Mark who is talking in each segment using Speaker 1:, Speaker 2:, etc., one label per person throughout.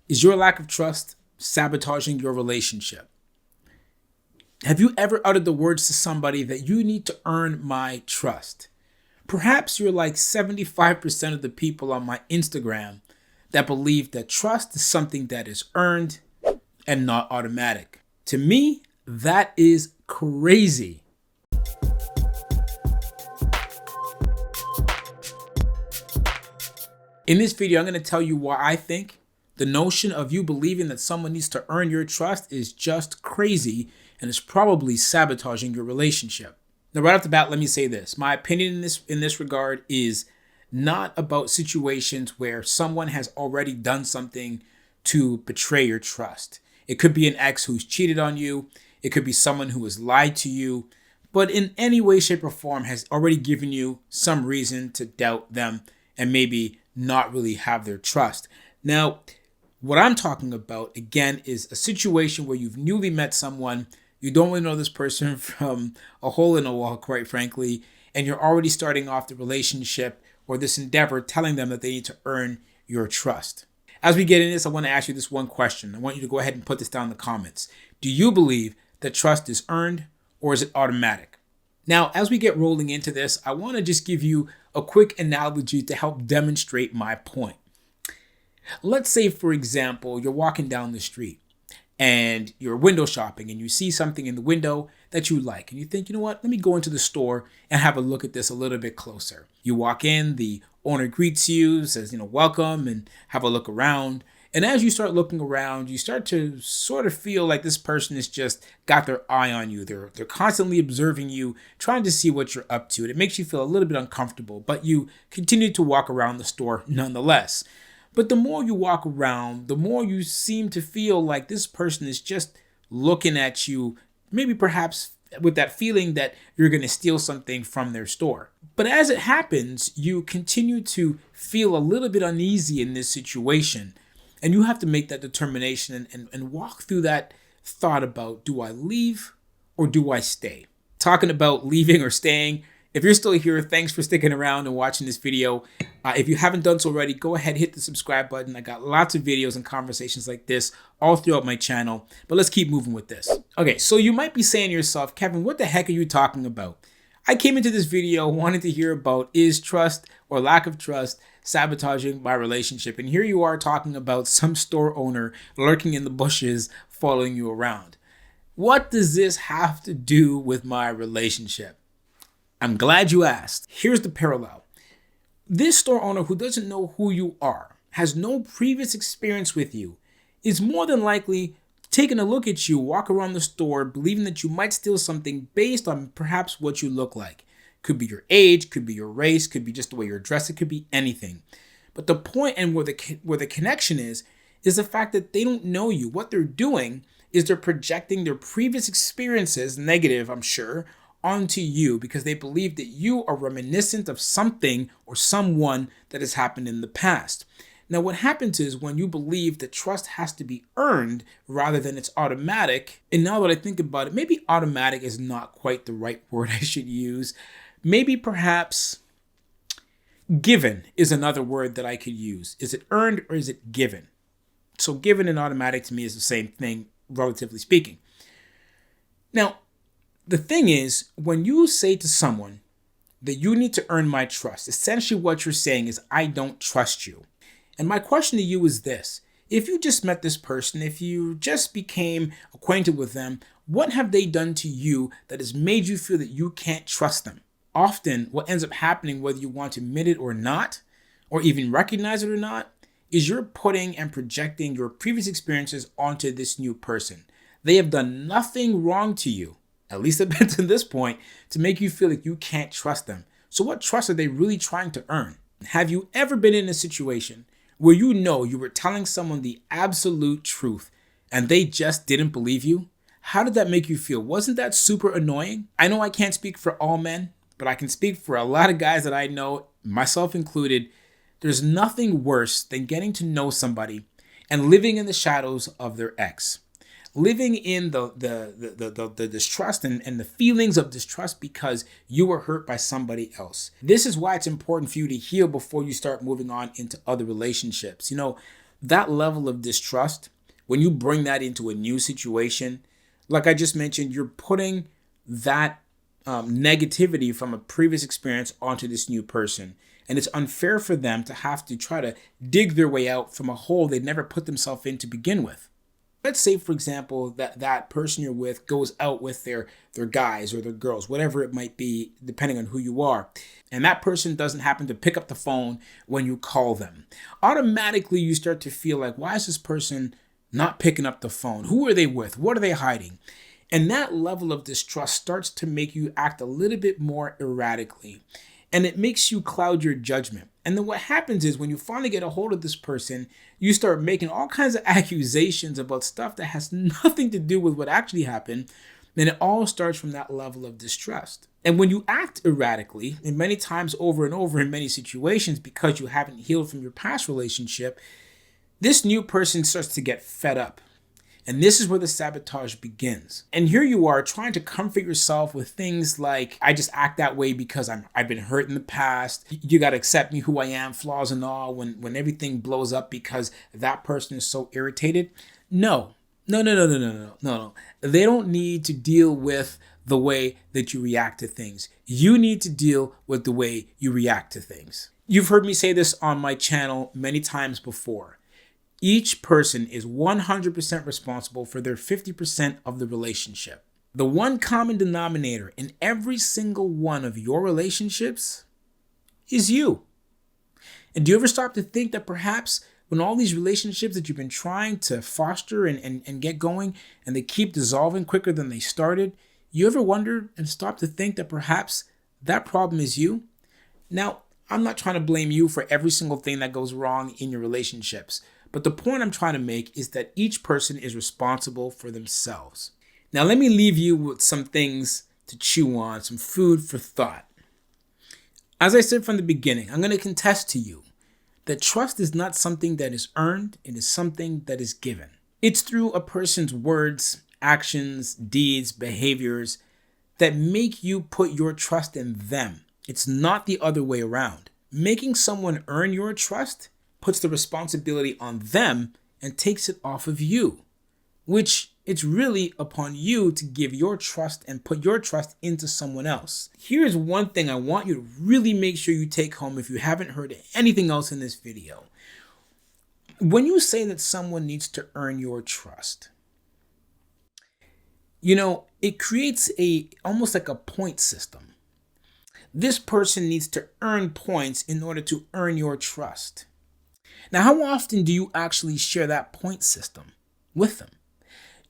Speaker 1: Is your lack of trust sabotaging your relationship? Have you ever uttered the words to somebody that you need to earn my trust? Perhaps you're like 75% of the people on my Instagram that believe that trust is something that is earned and not automatic. To me, that is crazy. In this video, I'm going to tell you why I think the notion of you believing that someone needs to earn your trust is just crazy and is probably sabotaging your relationship. Now, right off the bat, let me say this. My opinion in this regard is not about situations where someone has already done something to betray your trust. It could be an ex who's cheated on you. It could be someone who has lied to you, but in any way, shape, or form has already given you some reason to doubt them and maybe not really have their trust. Now, what I'm talking about, again, is a situation where you've newly met someone, you don't really know this person from a hole in a wall, quite frankly, and you're already starting off the relationship or this endeavor telling them that they need to earn your trust. As we get into this, I want to ask you this one question. I want you to go ahead and put this down in the comments. Do you believe that trust is earned or is it automatic? Now, as we get rolling into this, I want to just give you a quick analogy to help demonstrate my point. Let's say, for example, you're walking down the street and you're window shopping and you see something in the window that you like and you think, you know what, let me go into the store and have a look at this a little bit closer. You walk in, the owner greets you, says, welcome, and have a look around. And as you start looking around, you start to sort of feel like this person has just got their eye on you. They're constantly observing you, trying to see what you're up to. And it makes you feel a little bit uncomfortable, but you continue to walk around the store nonetheless. But the more you walk around, the more you seem to feel like this person is just looking at you, maybe perhaps with that feeling that you're going to steal something from their store. But as it happens, you continue to feel a little bit uneasy in this situation. And you have to make that determination and walk through that thought about, do I leave or do I stay? Talking about leaving or staying, if you're still here, thanks for sticking around and watching this video. If you haven't done so already, go ahead, hit the subscribe button. I got lots of videos and conversations like this all throughout my channel, but let's keep moving with this. Okay, so you might be saying to yourself, Kevin, what the heck are you talking about? I came into this video wanting to hear about, is trust or lack of trust sabotaging my relationship? And here you are talking about some store owner lurking in the bushes following you around. What does this have to do with my relationship? I'm glad you asked. Here's the parallel. This store owner who doesn't know who you are, has no previous experience with you, is more than likely taking a look at you, walk around the store, believing that you might steal something based on perhaps what you look like. Could be your age, could be your race, could be just the way you're dressed, it could be anything. But the point and where the connection is the fact that they don't know you. What they're doing is they're projecting their previous experiences, negative, I'm sure, onto you because they believe that you are reminiscent of something or someone that has happened in the past. Now, what happens is when you believe that trust has to be earned rather than it's automatic, and now that I think about it, maybe automatic is not quite the right word I should use. Maybe perhaps given is another word that I could use. Is it earned or is it given? So given and automatic to me is the same thing, relatively speaking. Now, the thing is, when you say to someone that you need to earn my trust, essentially what you're saying is, I don't trust you. And my question to you is this. If you just met this person, if you just became acquainted with them, what have they done to you that has made you feel that you can't trust them? Often, what ends up happening, whether you want to admit it or not, or even recognize it or not, is you're putting and projecting your previous experiences onto this new person. They have done nothing wrong to you, at least up to this point, to make you feel like you can't trust them. So what trust are they really trying to earn? Have you ever been in a situation where you know you were telling someone the absolute truth and they just didn't believe you? How did that make you feel? Wasn't that super annoying? I know I can't speak for all men, but I can speak for a lot of guys that I know, myself included. There's nothing worse than getting to know somebody and living in the shadows of their ex. Living in the distrust and the feelings of distrust because you were hurt by somebody else. This is why it's important for you to heal before you start moving on into other relationships. That level of distrust, when you bring that into a new situation, like I just mentioned, you're putting that negativity from a previous experience onto this new person. And it's unfair for them to have to try to dig their way out from a hole they never put themselves in to begin with. Let's say, for example, that person you're with goes out with their guys or their girls, whatever it might be, depending on who you are. And that person doesn't happen to pick up the phone when you call them. Automatically, you start to feel like, why is this person not picking up the phone? Who are they with? What are they hiding? And that level of distrust starts to make you act a little bit more erratically. And it makes you cloud your judgment. And then what happens is when you finally get a hold of this person, you start making all kinds of accusations about stuff that has nothing to do with what actually happened. And it all starts from that level of distrust. And when you act erratically, and many times over and over in many situations because you haven't healed from your past relationship, this new person starts to get fed up. And this is where the sabotage begins. And here you are trying to comfort yourself with things like, I just act that way because I've been hurt in the past. You got to accept me who I am, flaws and all, when everything blows up because that person is so irritated. No. They don't need to deal with the way that you react to things. You need to deal with the way you react to things. You've heard me say this on my channel many times before. Each person is 100% responsible for their 50% of the relationship. The one common denominator in every single one of your relationships is you. And do you ever stop to think that perhaps when all these relationships that you've been trying to foster and get going, and they keep dissolving quicker than they started, you ever wonder and stop to think that perhaps that problem is you? Now, I'm not trying to blame you for every single thing that goes wrong in your relationships. But the point I'm trying to make is that each person is responsible for themselves. Now, let me leave you with some things to chew on, some food for thought. As I said from the beginning, I'm going to contest to you that trust is not something that is earned, it is something that is given. It's through a person's words, actions, deeds, behaviors that make you put your trust in them. It's not the other way around. Making someone earn your trust puts the responsibility on them and takes it off of you, which it's really upon you to give your trust and put your trust into someone else. Here's one thing I want you to really make sure you take home if you haven't heard anything else in this video. When you say that someone needs to earn your trust, it creates almost like a point system. This person needs to earn points in order to earn your trust. Now, how often do you actually share that point system with them?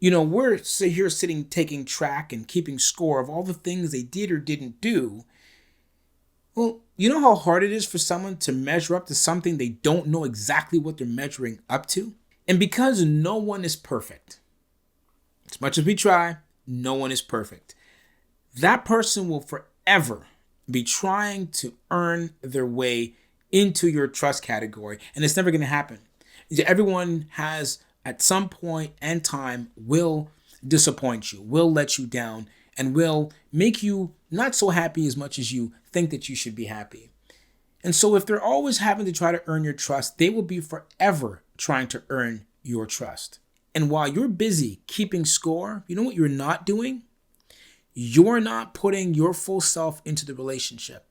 Speaker 1: We're here sitting taking track and keeping score of all the things they did or didn't do. Well, you know how hard it is for someone to measure up to something they don't know exactly what they're measuring up to? And because no one is perfect, as much as we try, no one is perfect. That person will forever be trying to earn their way into your trust category, and it's never going to happen. Everyone has, at some point and time, will disappoint you, will let you down, and will make you not so happy as much as you think that you should be happy. And so if they're always having to try to earn your trust, they will be forever trying to earn your trust. And while you're busy keeping score, you know what you're not doing? You're not putting your full self into the relationship,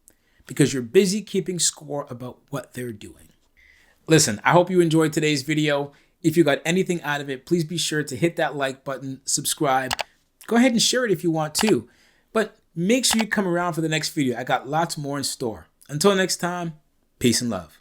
Speaker 1: because you're busy keeping score about what they're doing. Listen, I hope you enjoyed today's video. If you got anything out of it, please be sure to hit that like button, subscribe. Go ahead and share it if you want to. But make sure you come around for the next video. I got lots more in store. Until next time, peace and love.